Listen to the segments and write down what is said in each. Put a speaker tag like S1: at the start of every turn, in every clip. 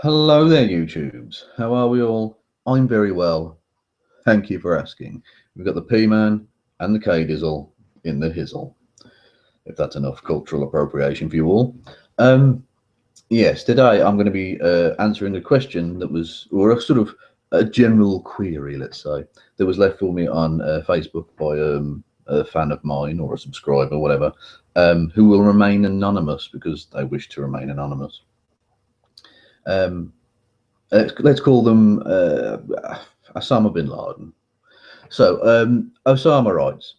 S1: Hello there, YouTubes. How are we all? I'm very well. Thank you for asking. We've got the P-Man and the K-Dizzle in the hizzle, if that's enough cultural appropriation for you all. Yes, today I'm going to be answering a question that was, or a sort of a general query, let's say, that was left for me on Facebook by a fan of mine or a subscriber, whatever, who will remain anonymous because they wish to remain anonymous. Um, let's call them Osama bin Laden. So Osama writes,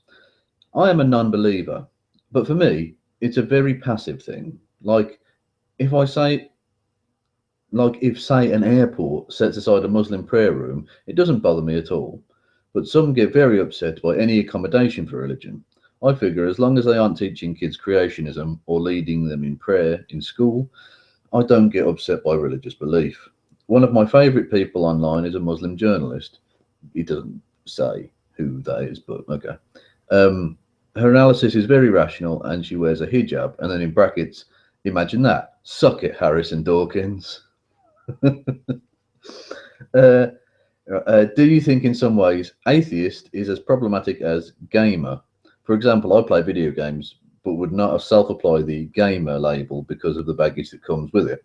S1: I am a non-believer, but for me, it's a very passive thing. Like if I say, like if say an airport sets aside a Muslim prayer room, it doesn't bother me at all. But some get very upset by any accommodation for religion. I figure as long as they aren't teaching kids creationism or leading them in prayer in school, I don't get upset by religious belief. One of my favourite people online is a Muslim journalist. He doesn't say who that is, but okay. Her analysis is very rational and she wears a hijab. And then in brackets, imagine that. Suck it, Harrison Dawkins. uh, do you think in some ways atheist is as problematic as gamer? For example, I play video games but would not have self-apply the gamer label because of the baggage that comes with it.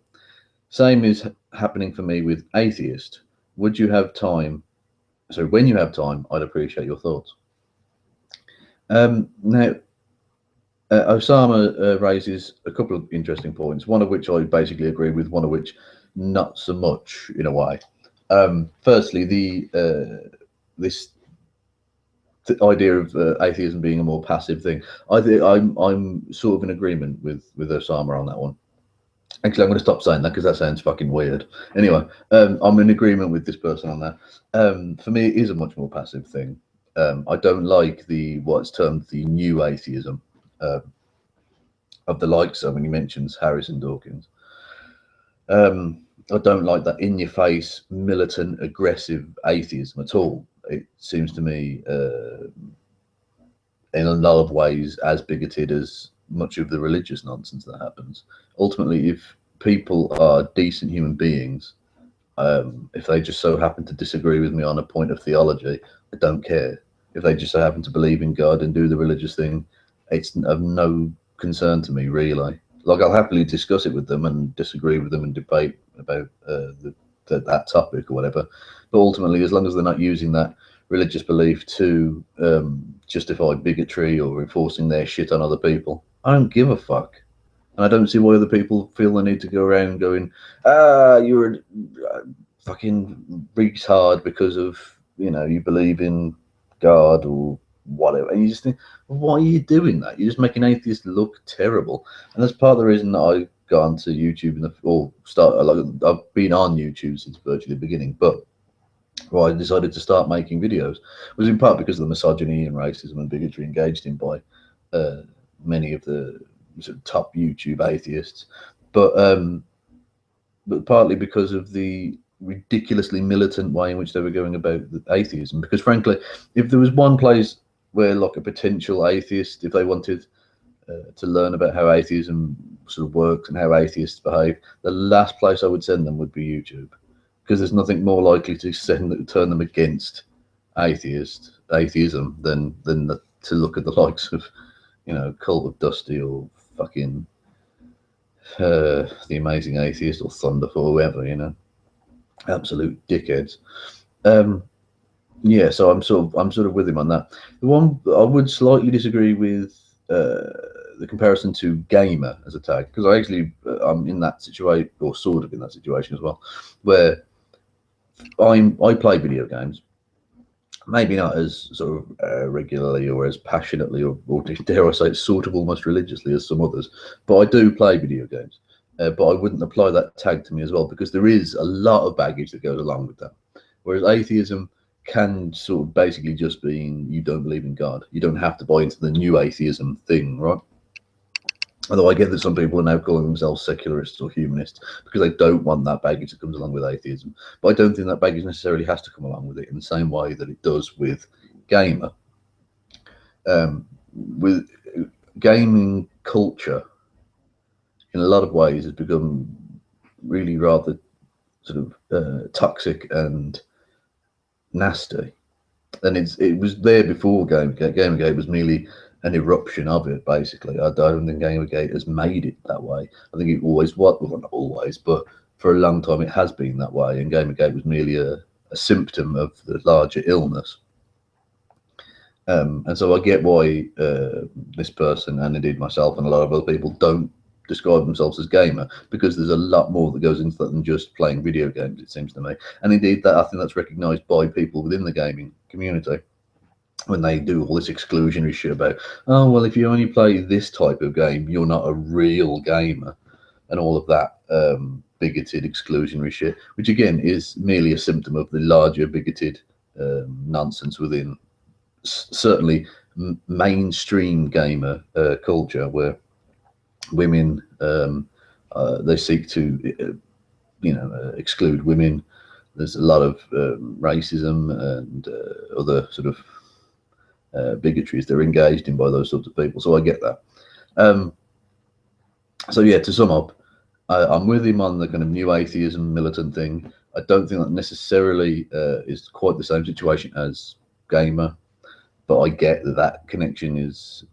S1: Same is happening for me with atheist. Would you have time? So when you have time, I'd appreciate your thoughts. Now, Osama raises a couple of interesting points, one of which I basically agree with, one of which not so much in a way. Firstly, this idea of atheism being a more passive thing. I'm sort of in agreement with Osama on that one. Actually, I'm going to stop saying that because that sounds fucking weird. Anyway, I'm in agreement with this person on that. For me, it is a much more passive thing. I don't like the what's termed the new atheism uh, of the likes of, and he mentions Harrison Dawkins. I don't like that in-your-face, militant, aggressive atheism at all. It seems to me, in a lot of ways, as bigoted as much of the religious nonsense that happens. Ultimately, if people are decent human beings, if they just so happen to disagree with me on a point of theology, I don't care. If they just so happen to believe in God and do the religious thing, it's of no concern to me, really. Like, I'll happily discuss it with them and disagree with them and debate about that topic or whatever. But ultimately, as long as they're not using that religious belief to justify bigotry or enforcing their shit on other people, I don't give a fuck. And I don't see why other people feel the need to go around going, you're a fucking retard because of, you believe in God or whatever. And you just think, why are you doing that? You're just making atheists look terrible. And that's part of the reason that I got onto YouTube I've been on YouTube since virtually the beginning, but why I decided to start making videos was in part because of the misogyny and racism and bigotry engaged in by many of the sort of top YouTube atheists, but partly because of the ridiculously militant way in which they were going about atheism. Because frankly, if there was one place where like a potential atheist, if they wanted to learn about how atheism sort of works and how atheists behave, the last place I would send them would be YouTube, because there's nothing more likely to turn them against atheism than to look at the likes of, Cult of Dusty or fucking The Amazing Atheist or Thunderful or whoever, absolute dickheads. Yeah, so I'm sort of with him on that. The one I would slightly disagree with the comparison to gamer as a tag, because I'm in that situation, or sort of in that situation as well, where I play video games, maybe not as sort of regularly or as passionately or dare I say sort of almost religiously as some others, but I do play video games. But I wouldn't apply that tag to me as well, because there is a lot of baggage that goes along with that. Whereas atheism can sort of basically just be you don't believe in God. You don't have to buy into the new atheism thing, right? Although I get that some people are now calling themselves secularists or humanists because they don't want that baggage that comes along with atheism. But I don't think that baggage necessarily has to come along with it in the same way that it does with gamer. With gaming culture, in a lot of ways, has become really rather sort of toxic and nasty. And it was there before Gamergate. Gamergate was merely an eruption of it, basically. I don't think Gamergate has made it that way. I think it always was, well, not always, but for a long time it has been that way. And Gamergate was merely a symptom of the larger illness. And so I get why this person, and indeed myself and a lot of other people, don't describe themselves as gamer, because there's a lot more that goes into that than just playing video games, it seems to me. And indeed, that I think that's recognised by people within the gaming community when they do all this exclusionary shit about, oh, well, if you only play this type of game, you're not a real gamer, and all of that bigoted exclusionary shit, which again is merely a symptom of the larger bigoted nonsense within certainly mainstream gamer culture, where women they seek to exclude women. There's a lot of racism and other sort of bigotries they're engaged in by those sorts of people, so I get that. So yeah, to sum up, I'm with him on the kind of new atheism militant thing. I don't think that necessarily is quite the same situation as gamer, but I get that that connection is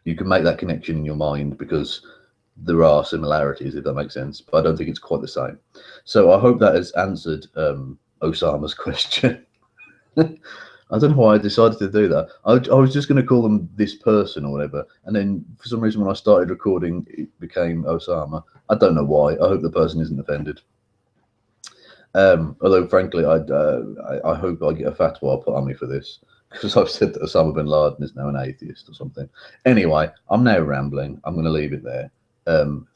S1: you can make that connection in your mind because there are similarities, if that makes sense, but I don't think it's quite the same. So I hope that has answered Osama's question. I don't know why I decided to do that. I was just going to call them this person or whatever, and then for some reason when I started recording it became Osama. I don't know why. I hope the person isn't offended. Although frankly I hope I get a fatwa put on me for this, because I've said that Osama bin Laden is now an atheist or something. Anyway, I'm now rambling. I'm going to leave it there.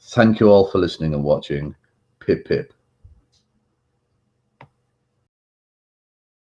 S1: Thank you all for listening and watching. Pip pip.